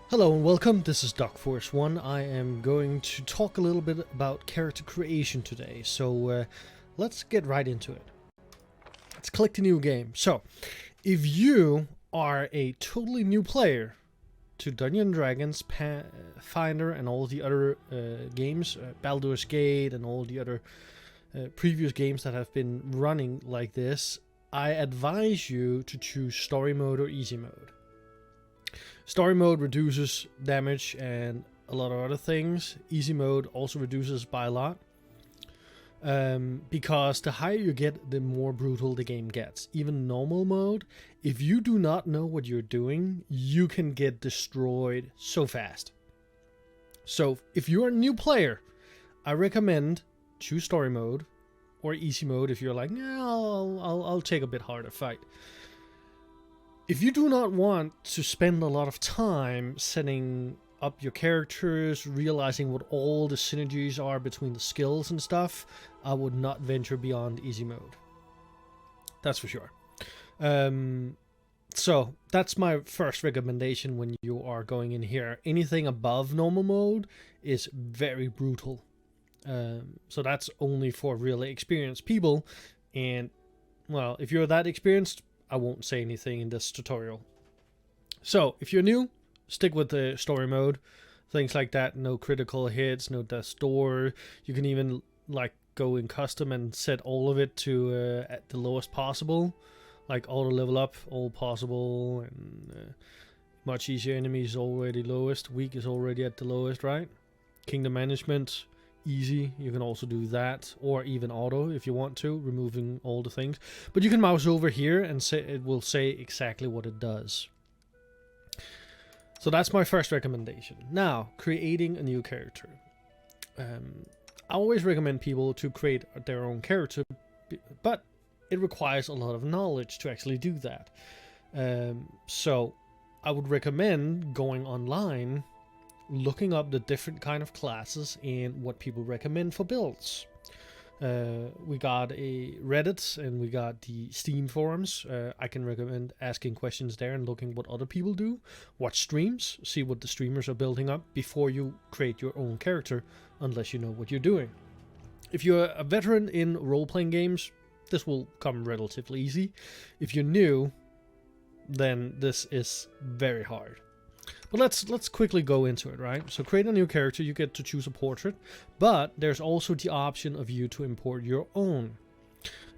Hello and welcome, this is duckforceone. I am going to talk a little bit about character creation today, so let's get right into it. Let's click the new game. So, if you are a totally new player to Dungeons & Dragons, Pathfinder and all the other games, Baldur's Gate and all the other previous games that have been running like this, I advise you to choose story mode or easy mode. Story mode reduces damage and a lot of other things. Easy mode also reduces by a lot. Because the higher you get, the more brutal the game gets. Even normal mode, if you do not know what you're doing, you can get destroyed so fast. So if you're a new player, I recommend choose story mode or easy mode if you're like, yeah, I'll take a bit harder fight. If you do not want to spend a lot of time setting up your characters, realizing what all the synergies are between the skills and stuff, I would not venture beyond easy mode. That's for sure. So that's my first recommendation when you are going in here. Anything above normal mode is very brutal. So that's only for really experienced people. And, well, if you're that experienced, I won't say anything in this tutorial. So, if you're new, stick with the story mode. Things like that, no critical hits, no death's door. You can even like go in custom and set all of it to at the lowest possible. Like auto level up, all possible, and much easier. Enemy is already lowest, weak is already at the lowest, right? Kingdom management, easy. You can also do that, or even auto if you want to, removing all the things. But you can mouse over here and say it will say exactly what it does. So that's my first recommendation. Now, creating a new character. I always recommend people to create their own character, but it requires a lot of knowledge to actually do that. So I would recommend going online, looking up the different kind of classes and what people recommend for builds. We got a Reddit and we got the Steam forums. I can recommend asking questions there and looking what other people do. Watch streams, see what the streamers are building up before you create your own character, unless you know what you're doing. If you're a veteran in role-playing games, this will come relatively easy. If you're new, then this is very hard. But let's quickly go into it, right? So create a new character, you get to choose a portrait, but there's also the option of you to import your own.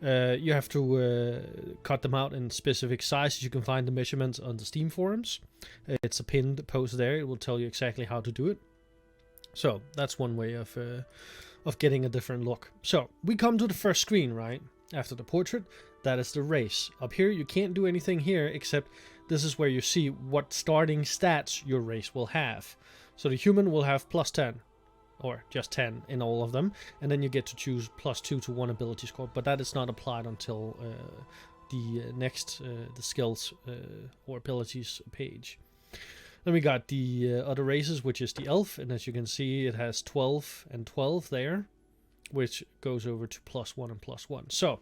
You have to cut them out in specific sizes. You can find the measurements on the Steam forums. It's a pinned post there. It will tell you exactly how to do it. So that's one way of getting a different look. So we come to the first screen, right? After the portrait, that is the race. Up here, you can't do anything here except this is where you see what starting stats your race will have. So the human will have plus 10, or just 10 in all of them, and then you get to choose plus 2 to 1 ability score, but that is not applied until the next the skills or abilities page. Then we got the other races, which is the elf, and as you can see, it has 12 and 12 there, which goes over to plus 1 and plus 1. So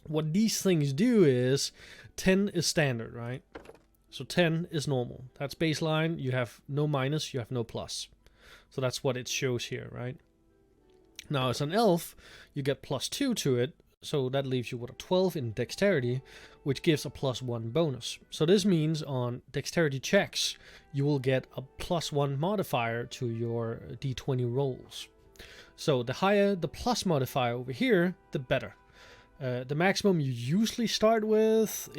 what these things do is 10 is standard, right? So 10 is normal. That's baseline. You have no minus, you have no plus. So that's what it shows here, right? Now as an elf, you get plus 2 to it. So that leaves you with a 12 in dexterity, which gives a plus 1 bonus. So this means on dexterity checks, you will get a plus 1 modifier to your d20 rolls. So the higher the plus modifier over here, the better. The maximum you usually start with,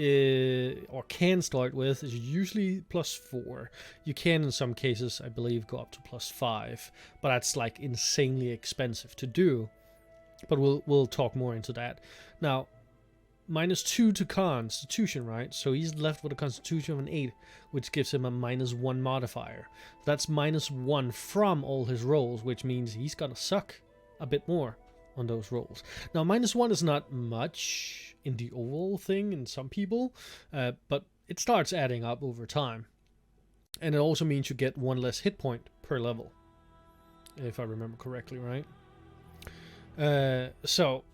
or can start with, is usually plus 4. You can in some cases, I believe, go up to plus 5, but that's like insanely expensive to do. But we'll talk more into that. Now, minus 2 to Constitution, right? So he's left with a Constitution of an 8, which gives him a minus 1 modifier. That's minus 1 from all his rolls, which means he's gonna suck a bit more on those rolls. Now, minus 1 is not much in the overall thing in some people, but it starts adding up over time. And it also means you get 1 less hit point per level, if I remember correctly, right? So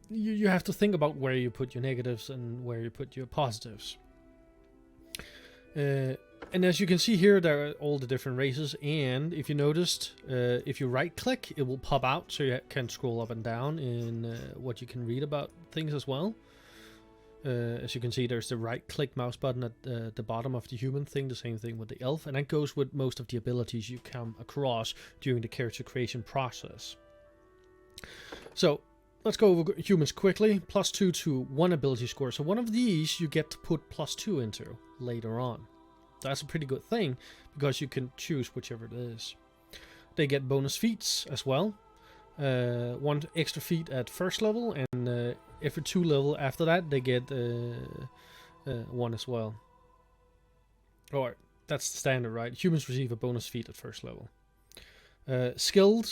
you have to think about where you put your negatives and where you put your positives. And as you can see here, there are all the different races, and if you noticed, if you right click, it will pop out so you can scroll up and down in what you can read about things as well. As you can see, there's the right click mouse button at the bottom of the human thing, the same thing with the elf, and that goes with most of the abilities you come across during the character creation process. So let's go over humans quickly. +2 to 1 ability score. So one of these you get to put +2 into later on. That's a pretty good thing because you can choose whichever it is. They get bonus feats as well. 1 extra feat at first level, and every 2 level after that they get 1 as well. Or that's the standard, right? Humans receive a bonus feat at first level. Skilled,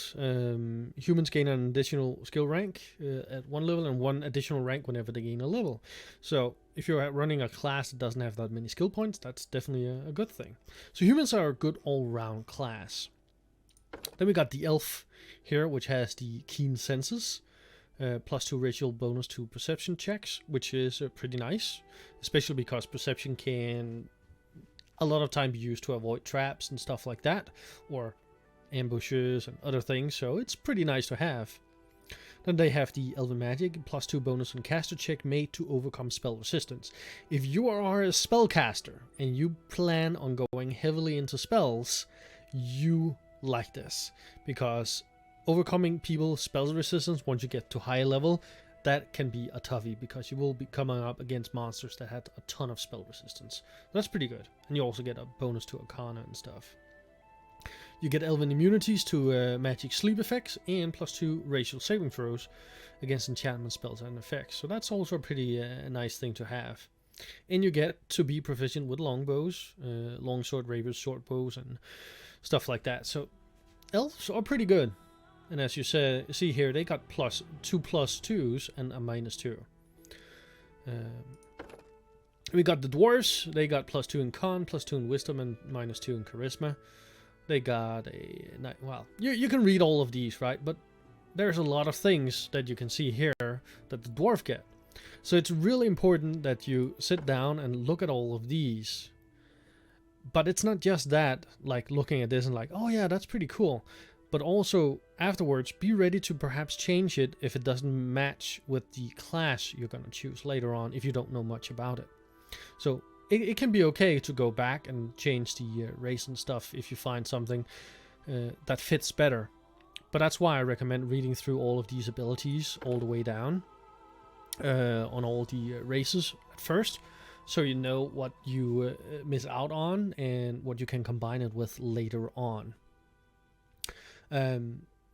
humans gain an additional skill rank at 1 level and 1 additional rank whenever they gain a level. So if you're running a class that doesn't have that many skill points, that's definitely a good thing. So humans are a good all-round class. Then we got the elf here, which has the keen senses, +2 racial bonus to perception checks, which is pretty nice, especially because perception can a lot of time be used to avoid traps and stuff like that, or ambushes and other things, so it's pretty nice to have. Then they have the Elven Magic, +2 bonus on caster check made to overcome spell resistance. If you are a spellcaster and you plan on going heavily into spells, you like this, because overcoming people's spell resistance once you get to higher level, that can be a toughie, because you will be coming up against monsters that had a ton of spell resistance. That's pretty good. And you also get a bonus to Arcana and stuff. You get Elven immunities to magic sleep effects, and +2 racial saving throws against enchantment spells and effects. So that's also a pretty nice thing to have. And you get to be proficient with longbows, longsword, ravers, short bows, and stuff like that. So elves are pretty good. And as you see here, they got +2 +2s and a -2. We got the dwarves. They got +2 in con, +2 in wisdom, and -2 in charisma. They got well, you can read all of these, right? But there's a lot of things that you can see here that the dwarf get. So it's really important that you sit down and look at all of these. But it's not just that, like looking at this and like, oh yeah, that's pretty cool. But also afterwards, be ready to perhaps change it if it doesn't match with the class you're going to choose later on if you don't know much about it. So it can be okay to go back and change the race and stuff if you find something that fits better. But that's why I recommend reading through all of these abilities all the way down on all the races at first, so you know what you miss out on and what you can combine it with later on.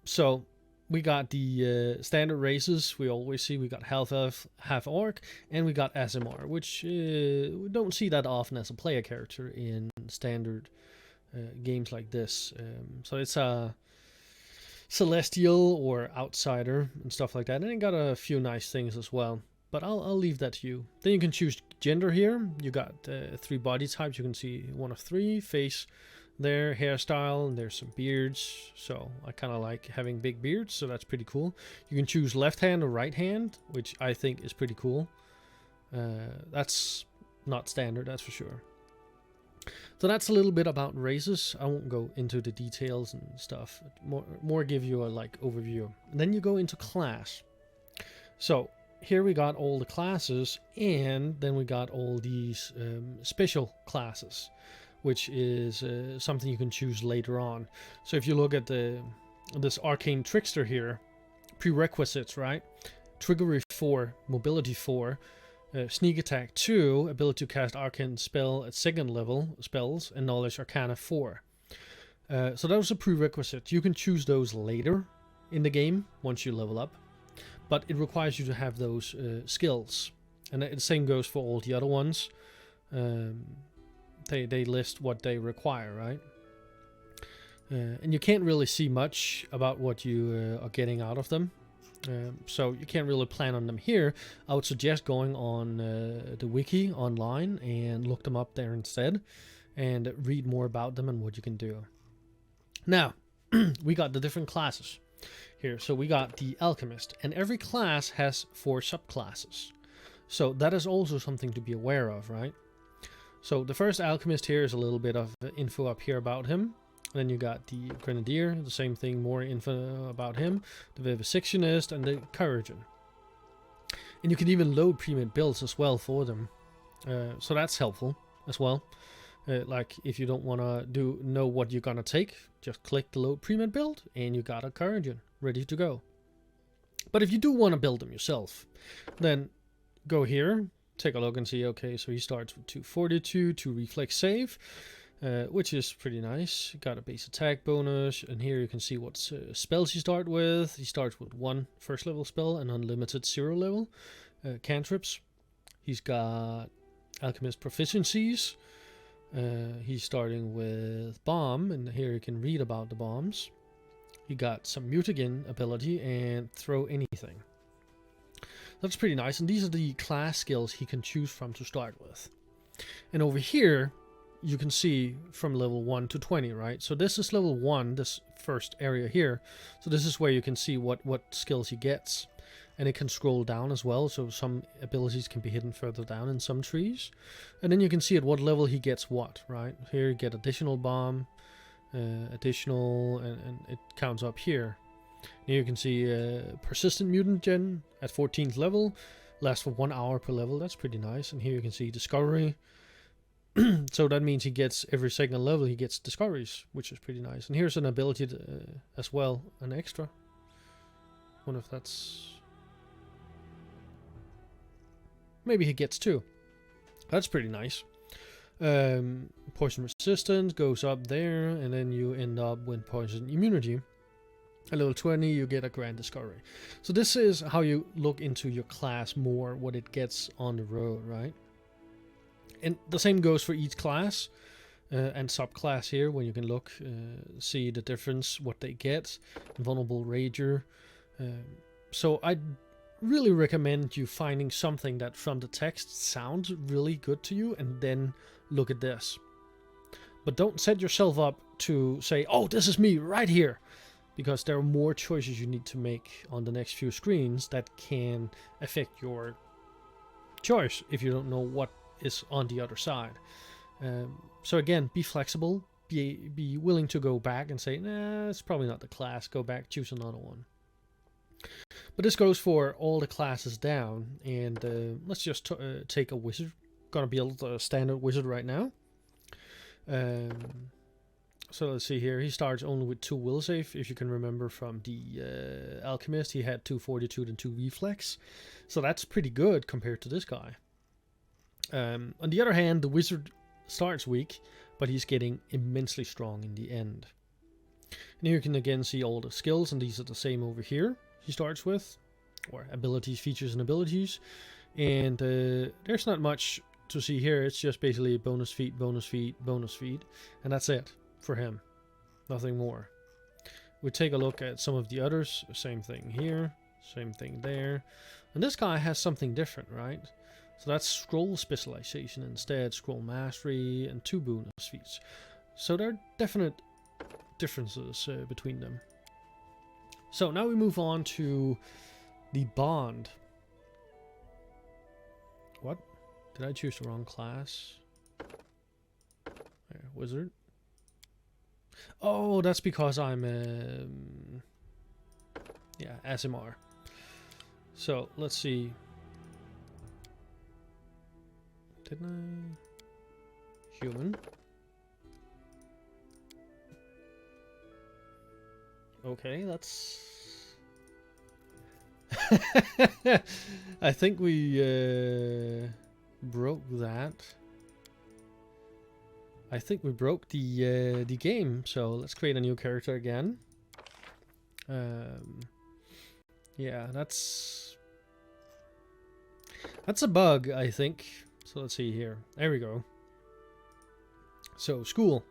So we got the standard races we always see. We got half elf, half orc, and we got Aasimar, which we don't see that often as a player character in standard games like this. So it's a celestial or outsider and stuff like that, and it got a few nice things as well. But I'll leave that to you. Then you can choose gender here. You got 3 body types. You can see 1 of 3. Face there, hairstyle, and there's some beards. So I kind of like having big beards, so that's pretty cool. You can choose left hand or right hand, which I think is pretty cool. That's not standard, that's for sure. So that's a little bit about races. I won't go into the details and stuff. More give you a like overview. And then you go into class. So here we got all the classes, and then we got all these special classes, which is something you can choose later on. So if you look at this arcane trickster here, prerequisites, right? Triggery 4, mobility 4, sneak attack 2, ability to cast arcane spell at 2nd level spells, and knowledge arcana 4. So those are prerequisites. You can choose those later in the game once you level up, but it requires you to have those skills. And the same goes for all the other ones. They list what they require, right? And you can't really see much about what you are getting out of them. So you can't really plan on them here. I would suggest going on the wiki online and look them up there instead and read more about them and what you can do. Now, we got the different classes here. So we got the Alchemist, and every class has 4 subclasses. So that is also something to be aware of, right? So the first alchemist here is a little bit of info up here about him. Then you got the grenadier, the same thing, more info about him. The vivisectionist and the courageon. And you can even load pre-made builds as well for them. So that's helpful as well. Like if you don't want to know what you're gonna take, just click the load pre-made build and you got a courageon ready to go. But if you do want to build them yourself, then go here, take a look and see, okay, so he starts with 242, 2 reflex save, which is pretty nice. Got a base attack bonus, and here you can see what spells he starts with. He starts with 1 first level spell and unlimited 0 level cantrips. He's got Alchemist proficiencies. He's starting with bomb, and here you can read about the bombs. He got some mutagen ability and throw anything. That's pretty nice, and these are the class skills he can choose from to start with. And over here, you can see from level 1 to 20, right? So this is level 1, this first area here. So this is where you can see what skills he gets. And it can scroll down as well, so some abilities can be hidden further down in some trees. And then you can see at what level he gets what, right? Here you get additional bomb, additional, and it counts up here. Here you can see persistent mutant gen at 14th level, lasts for 1 hour per level. That's pretty nice. And here you can see discovery. So that means he gets every second level he gets discoveries, which is pretty nice. And here's an ability to, as well, an extra. Wonder if that's, maybe he gets 2. That's pretty nice. Poison resistance goes up there, and then you end up with poison immunity. At level 20, you get a grand discovery. So this is how you look into your class more, what it gets on the road, right? And the same goes for each class and subclass here, when you can look, see the difference, what they get. Vulnerable Rager. So I really recommend you finding something that from the text sounds really good to you, and then look at this. But don't set yourself up to say, oh, this is me right here, because there are more choices you need to make on the next few screens that can affect your choice if you don't know what is on the other side. So again, be flexible, be willing to go back and say, nah, it's probably not the class, go back, choose another one. But this goes for all the classes down, and let's just take a wizard. Gonna build a standard wizard right now. So let's see here. He starts only with 2 will save. If you can remember from the Alchemist, he had 2 fortitude and 2 reflex. So that's pretty good compared to this guy. On the other hand, the wizard starts weak, but he's getting immensely strong in the end. And here you can again see all the skills, and these are the same over here. He starts with, or abilities, features, and abilities. And there's not much to see here. It's just basically bonus feat, bonus feat, bonus feat, and that's it for him. Nothing more. We take a look at some of the others. Same thing here, same thing there. And this guy has something different, right? So that's scroll specialization instead, scroll mastery, and 2 bonus feats. So there are definite differences between them. So now we move on to the bond. What? Did I choose the wrong class? There, wizard. Oh, that's because I'm yeah, SMR. So let's see. Didn't I? Human. Okay, that's... I think we broke that. I think we broke the game, so let's create a new character again. Yeah, that's a bug, I think. So let's see here. There we go. So, school.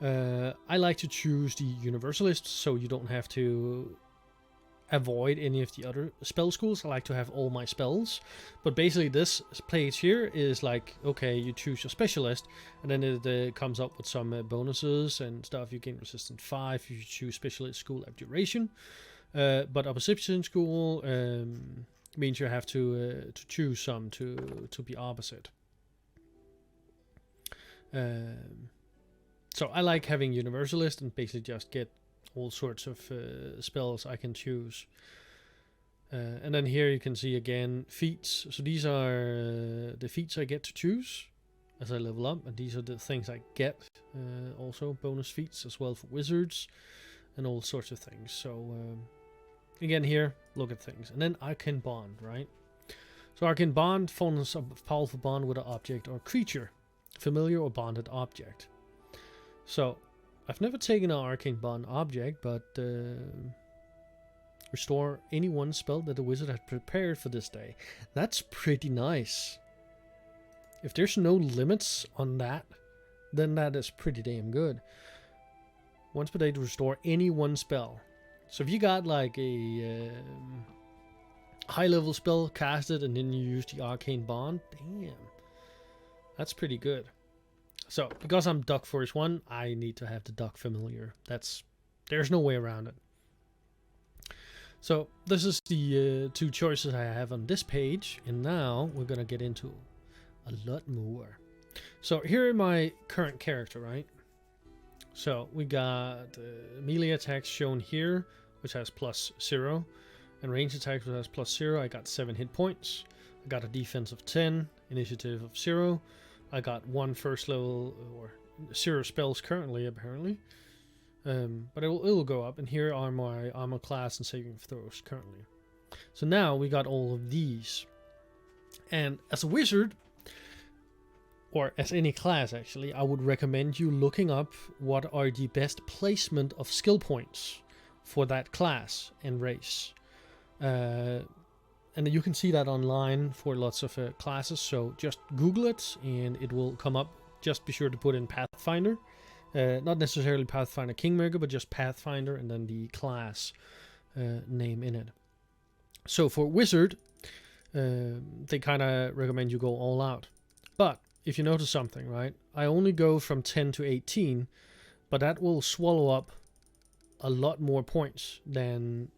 I like to choose the Universalist, so you don't have to avoid any of the other spell schools. I like to have all my spells. But basically this page here is like, okay, you choose your specialist, and then it comes up with some bonuses and stuff. You gain resistance 5 if you choose specialist school abjuration. But opposition school means you have to choose some to be opposite. So I like having Universalist and basically just get all sorts of spells I can choose. And then here you can see again feats. So these are the feats I get to choose as I level up, and these are the things I get. Also bonus feats as well for wizards and all sorts of things. So again here, look at things. And then Arcane Bond, right? So Arcane Bond forms a powerful bond with an object or creature, familiar or bonded object. So I've never taken an Arcane Bond object, but restore any one spell that the wizard had prepared for this day. That's pretty nice. If there's no limits on that, then that is pretty damn good. Once per day to restore any one spell. So if you got like a high level spell casted and then you use the Arcane Bond, damn, that's pretty good. So because I'm duckforceone, I need to have the duck familiar. There's no way around it. So this is the two choices I have on this page, and now we're gonna get into a lot more. So here are my current character, right? So we got melee attacks shown here, which has +0, and range attacks which has +0. I got 7 hit points. I got a defense of 10, initiative of 0. I got 1 first level or 0 spells currently, apparently. But it will go up, and here are my armor class and saving throws currently. So now we got all of these. And as a wizard, or as any class actually, I would recommend you looking up what are the best placement of skill points for that class and race. And you can see that online for lots of classes, so just Google it and it will come up. Just be sure to put in Pathfinder. Not necessarily Pathfinder Kingmaker, but just Pathfinder and then the class name in it. So for Wizard, they kind of recommend you go all out. But if you notice something, right? I only go from 10 to 18, but that will swallow up a lot more points than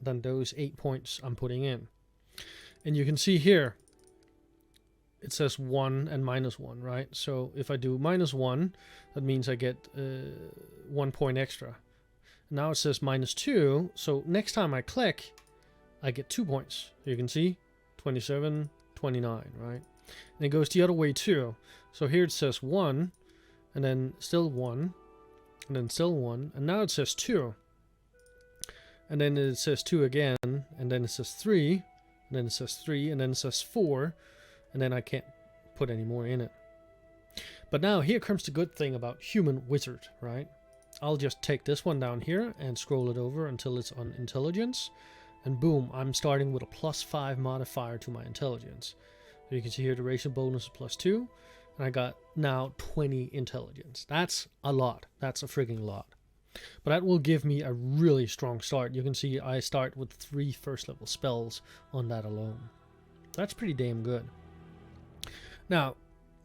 those 8 points I'm putting in. And you can see here, it says 1 and -1, right? So if I do -1, that means I get 1 point extra. Now it says -2, so next time I click, I get 2 points. You can see 27, 29, right? And it goes the other way too. So here it says 1, and then still 1, and then still 1, and now it says 2. And then it says 2 again, and then it says 3, and then it says 3, and then it says 4, and then I can't put any more in it. But now here comes the good thing about human wizard, right? I'll just take this one down here and scroll it over until it's on intelligence, and boom, I'm starting with a +5 modifier to my intelligence. So you can see here duration bonus is +2, and I got now 20 intelligence. That's a lot. That's a frigging lot. But that will give me a really strong start. You can see I start with 3 first level spells on that alone. That's pretty damn good. Now,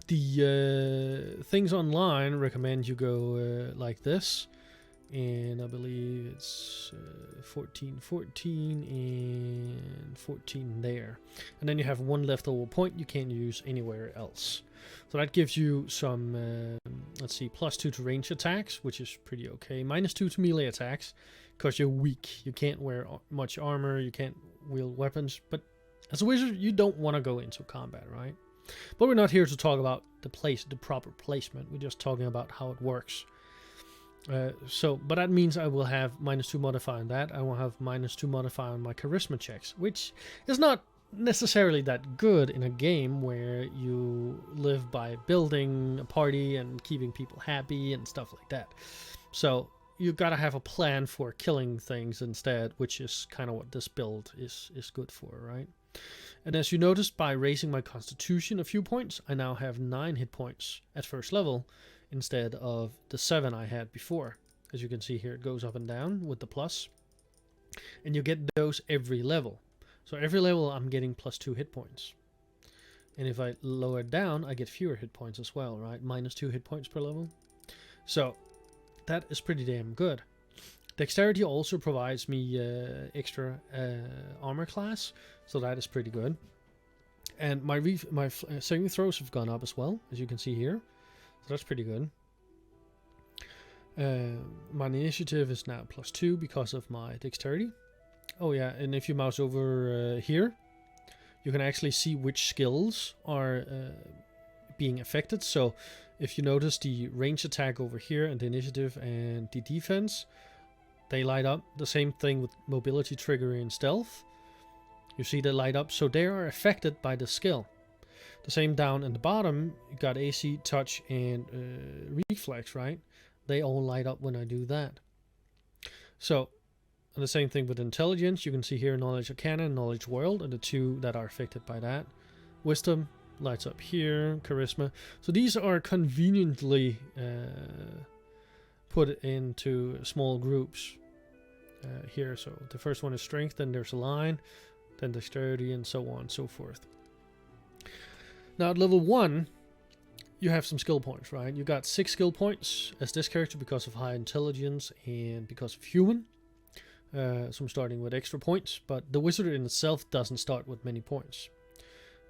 the things online recommend you go like this. And I believe it's 14, 14, and 14 there. And then you have 1 leftover point you can't use anywhere else. So that gives you some, let's see, +2 to range attacks, which is pretty okay. -2 to melee attacks, because you're weak. You can't wear much armor, you can't wield weapons. But as a wizard, you don't want to go into combat, right? But we're not here to talk about the proper placement. We're just talking about how it works. But that means I will have -2 modifier on that. I will have -2 modifier on my charisma checks, which is not necessarily that good in a game where you live by building a party and keeping people happy and stuff like that. So you gotta have a plan for killing things instead, which is kind of what this build is good for, right? And as you noticed, by raising my constitution a few points, I now have 9 hit points at first level instead of the 7 I had before. As you can see here, it goes up and down with the plus. And you get those every level. So every level I'm getting +2 hit points. And if I lower it down, I get fewer hit points as well, right? -2 hit points per level. So that is pretty damn good. Dexterity also provides me extra armor class, so that is pretty good. And my saving throws have gone up as well, as you can see here. So that's pretty good. My initiative is now +2 because of my dexterity. Oh yeah, and if you mouse over here, you can actually see which skills are being affected. So if you notice the range attack over here and the initiative and the defense, they light up. The same thing with mobility, trigger, and stealth. You see they light up, so they are affected by the skill. The same down at the bottom, you got AC, touch, and reflex, right? They all light up when I do that. So, and the same thing with intelligence. You can see here knowledge arcana and knowledge world are the two that are affected by that. Wisdom lights up here, charisma. So these are conveniently put into small groups here. So the first one is strength, then there's a line, then dexterity, and so on and so forth. Now at level 1, you have some skill points, right? You got 6 skill points as this character because of high intelligence and because of human. So I'm starting with extra points, but the wizard in itself doesn't start with many points.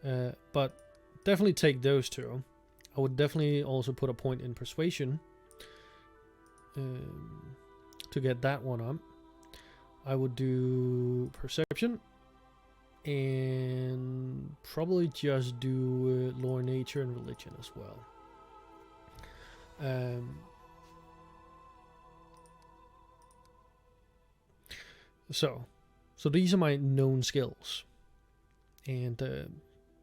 But definitely take those two. I would definitely also put a point in persuasion to get that one up. I would do perception and probably just do lore, nature, and religion as well. So these are my known skills, and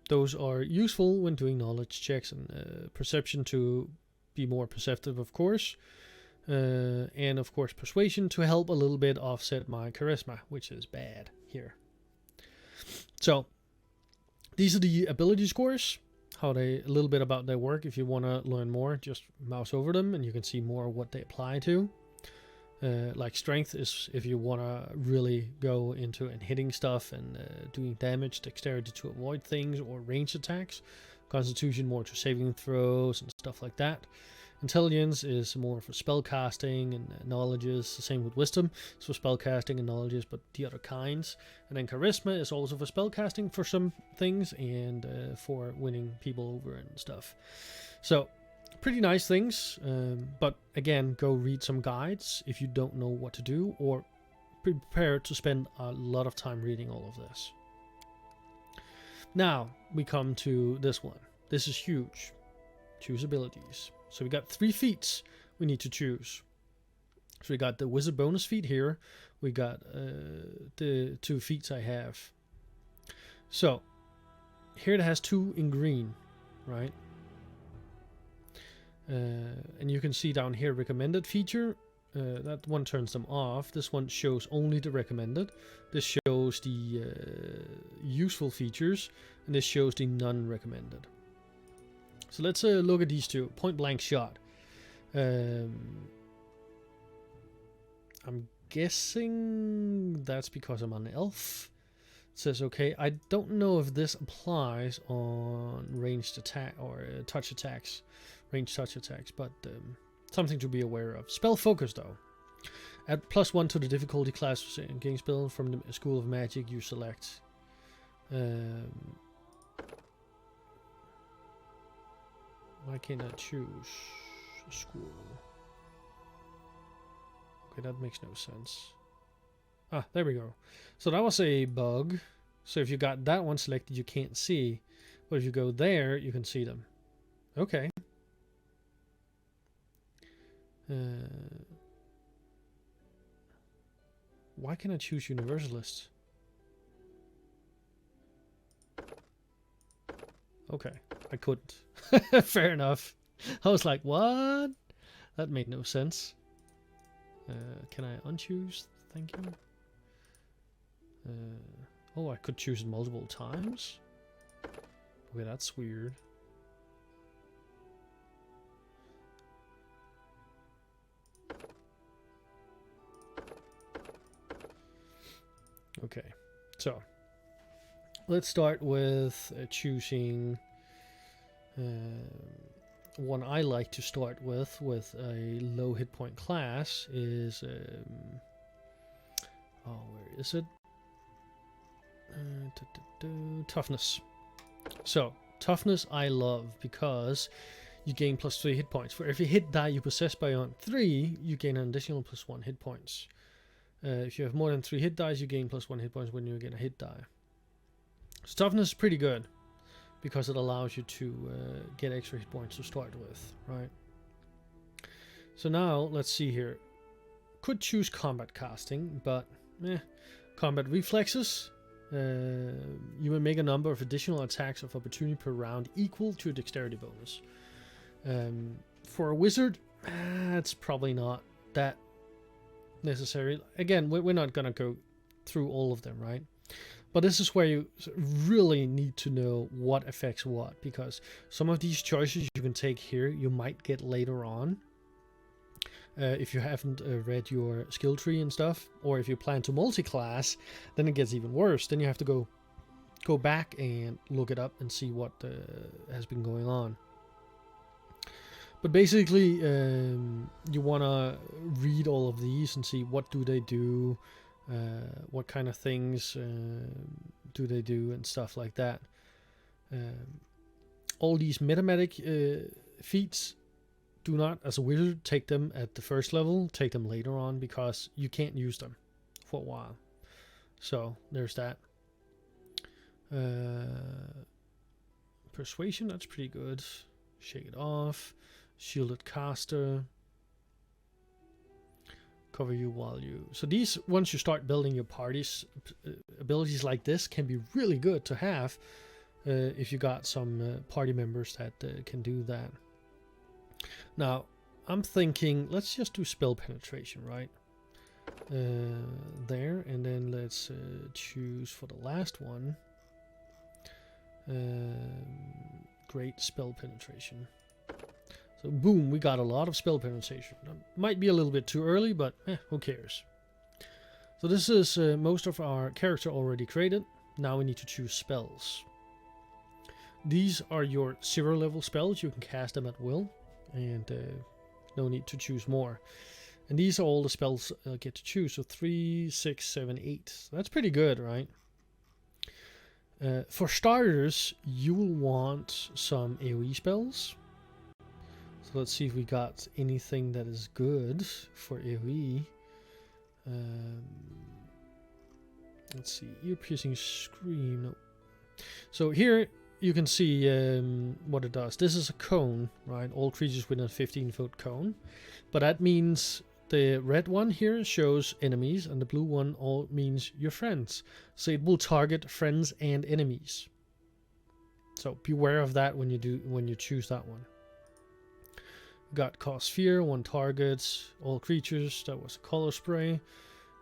those are useful when doing knowledge checks and perception to be more perceptive, of course, and of course persuasion to help a little bit offset my charisma, which is bad here. So these are the ability scores, a little bit about their work. If you want to learn more, just mouse over them and you can see more what they apply to. Like strength is if you want to really go into and hitting stuff and doing damage, dexterity to avoid things or range attacks, constitution more to saving throws and stuff like that. Intelligence is more for spell casting and knowledges. The same with wisdom, so spell casting and knowledges, but the other kinds. And then charisma is also for spell casting for some things and for winning people over and stuff. So pretty nice things, but again, go read some guides if you don't know what to do, or prepare to spend a lot of time reading all of this. Now we come to this one. This is huge. Choose abilities. So we got 3 feats we need to choose. So we got the wizard bonus feat here. We got the 2 feats I have. So here it has 2 in green, right? And you can see down here recommended feature. That one turns them off. This one shows only the recommended. This shows the useful features, and this shows the non-recommended. So let's look at these 2. Point blank shot. I'm guessing that's because I'm an elf. It says okay. I don't know if this applies on ranged attack or touch attacks, ranged touch attacks, but something to be aware of. Spell focus though. Add +1 to the difficulty class in game spell from the school of magic you select. Why can't I choose a school? Okay, that makes no sense. Ah, there we go. So that was a bug. So if you got that one selected, you can't see. But if you go there, you can see them. Okay. Why can't I choose Universalist? Okay, I couldn't. Fair enough. I was like, what? That made no sense. Can I unchoose? Thank you. Oh, I could choose it multiple times? Okay, that's weird. Okay, so let's start with choosing one I like to start with a low hit point class is oh, where is it? Toughness. So toughness I love because you gain +3 hit points. For every hit die you possess beyond 3, you gain an additional +1 hit points. If you have more than 3 hit dice, you gain +1 hit points when you get a hit die. So toughness is pretty good, because it allows you to get extra hit points to start with, right? So now, let's see here. Could choose combat casting, but combat reflexes. You may make a number of additional attacks of opportunity per round equal to a dexterity bonus. For a wizard, it's probably not that necessary. Again, we're not gonna go through all of them, right? But this is where you really need to know what affects what, because some of these choices you can take here, you might get later on. If you haven't read your skill tree and stuff, or if you plan to multi-class, then it gets even worse. Then you have to go back and look it up and see what has been going on. But basically, you want to read all of these and see what do they do, what kind of things do they do, and stuff like that. All these metamatic feats, do not, as a wizard, take them at the first level. Take them later on, because you can't use them for a while. So there's that. Persuasion, that's pretty good. Shake it off. Shielded caster. Cover you while you... So these, once you start building your parties, abilities like this can be really good to have if you got some party members that can do that. Now, I'm thinking, let's just do spell penetration, right? There, and then let's choose for the last one. Great spell penetration. So boom, we got a lot of spell penetration. Might be a little bit too early, but who cares? So this is most of our character already created. Now we need to choose spells. These are your 0 level spells. You can cast them at will, and no need to choose more. And these are all the spells I get to choose. So 3, 6, 7, 8. So that's pretty good, right? For starters, you will want some AoE spells. So let's see if we got anything that is good for AoE. Let's see, ear-piercing scream. No. So here you can see what it does. This is a cone, right? All creatures within a 15-foot cone. But that means the red one here shows enemies, and the blue one all means your friends. So it will target friends and enemies. So beware of that when you choose that one. Got cause fear, 1 target, all creatures. That was a color spray.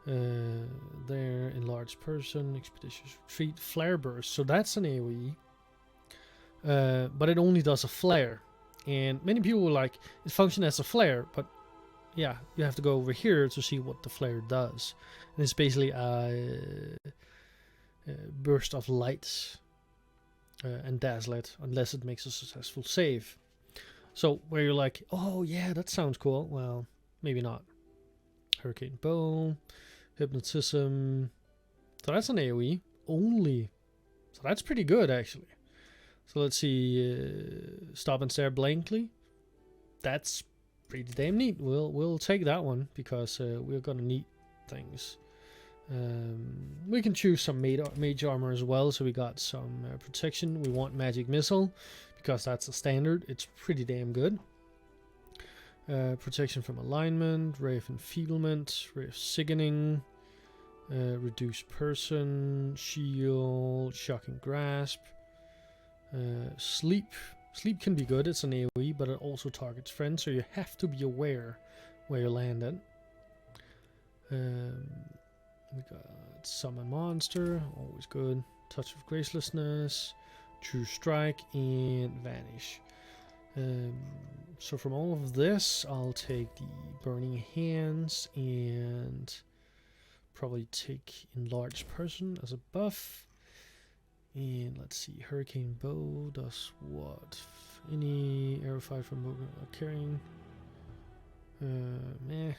There, enlarged person, expeditious retreat, flare burst. So that's an AoE. But it only does a flare. And many people were like, it functions as a flare, but yeah, you have to go over here to see what the flare does. And it's basically a burst of light and dazzle it, unless it makes a successful save. So where you're like, oh yeah, that sounds cool. Well, maybe not. Hurricane bow, hypnotism. So that's an AoE only. So that's pretty good actually. So let's see, stop and stare blankly. That's pretty damn neat. We'll take that one, because we're gonna need things. We can choose some mage armor as well. So we got some protection. We want magic missile, because that's a standard. It's pretty damn good. Protection from alignment, ray of enfeeblement, ray of sickening, reduced person, shield, shocking grasp, sleep. Sleep can be good. It's an AoE, but it also targets friends, so you have to be aware where you landed. We got summon monster, always good. Touch of gracelessness, true strike, and vanish. So from all of this, I'll take the burning hands and probably take enlarged person as a buff. And let's see, hurricane bow does what? Any arrow fired from movement or carrying? Meh.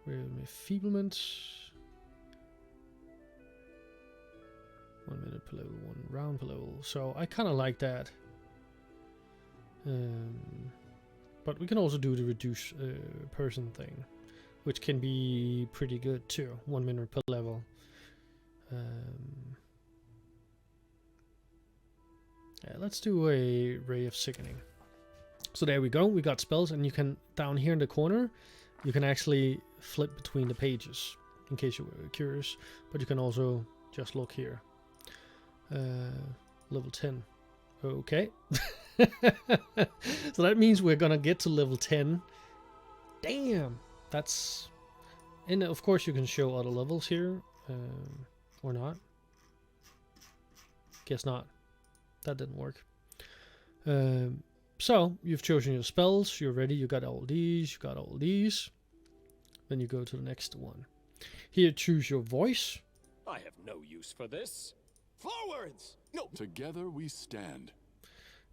Enfeeblement. 1 minute per level, 1 round per level. So I kind of like that. But we can also do the reduce person thing, which can be pretty good too. 1 minute per level. Yeah, let's do a Ray of Sickening. So there we go. We got spells, and you can, down here in the corner, you can actually flip between the pages, in case you were curious. But you can also just look here. Level 10. Okay. So that means we're gonna get to level 10. Damn! That's... And of course you can show other levels here. Or not. Guess not. That didn't work. So, you've chosen your spells, you're ready, you got all these, you got all these. Then you go to the next one. Here, choose your voice. I have no use for this. Forwards! No. Together we stand.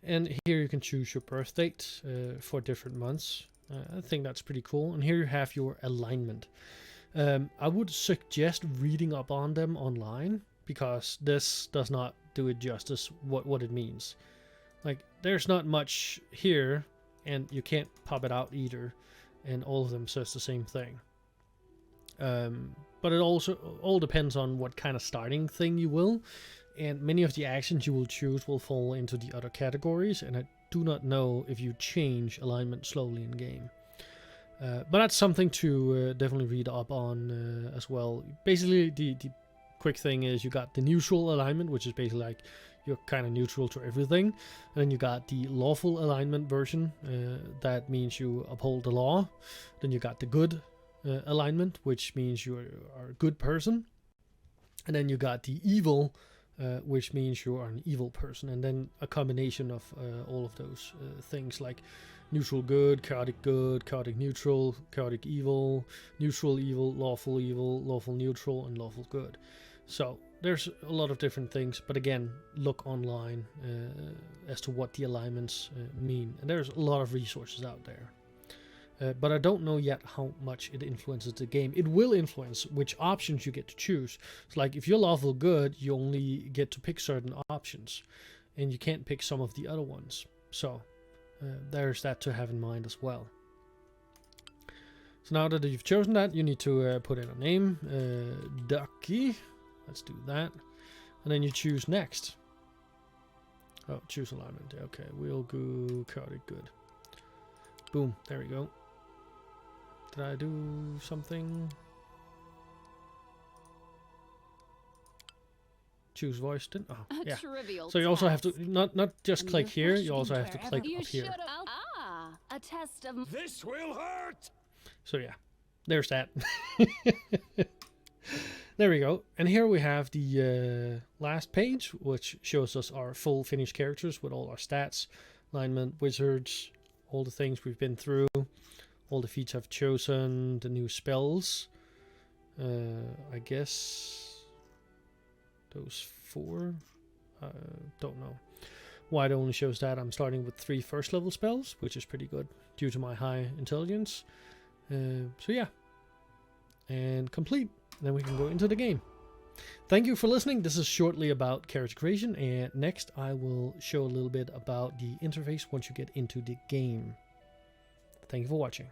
And here you can choose your birth date for different months. I think that's pretty cool. And here you have your alignment. I would suggest reading up on them online, because this does not do it justice what it means. Like, there's not much here, and you can't pop it out either, and all of them says the same thing. But it also all depends on what kind of starting thing you will, and many of the actions you will choose will fall into the other categories, and I do not know if you change alignment slowly in game. But that's something to definitely read up on as well. Basically, the quick thing is you got the neutral alignment, which is basically like you're kind of neutral to everything. And then you got the lawful alignment version. That means you uphold the law. Then you got the good alignment, which means you are a good person. And then you got the evil, which means you are an evil person. And then a combination of all of those things, like neutral good, chaotic neutral, chaotic evil, neutral evil, lawful neutral, and lawful good. So there's a lot of different things, but again, look online as to what the alignments mean. And there's a lot of resources out there. But I don't know yet how much it influences the game. It will influence which options you get to choose. So like if you're lawful good, you only get to pick certain options, and you can't pick some of the other ones. So there's that to have in mind as well. So now that you've chosen that, you need to put in a name, Ducky. Let's do that. And then you choose next. Oh, choose alignment. Okay, we'll go chaotic good. Boom, there we go. Did I do something? Choose voice, didn't? Oh, yeah. So you also have to not just click here, you also have to click up here. A test of This will hurt! So yeah, there's that. There we go. And here we have the last page, which shows us our full finished characters with all our stats, alignment, wizards, all the things we've been through, all the feats I've chosen, the new spells. I guess those 4. Don't know why it only shows that. I'm starting with 3 first level spells, which is pretty good due to my high intelligence. So yeah, and complete. Then we can go into the game. Thank you for listening. This is shortly about character creation, and next I will show a little bit about the interface once you get into the game. Thank you for watching.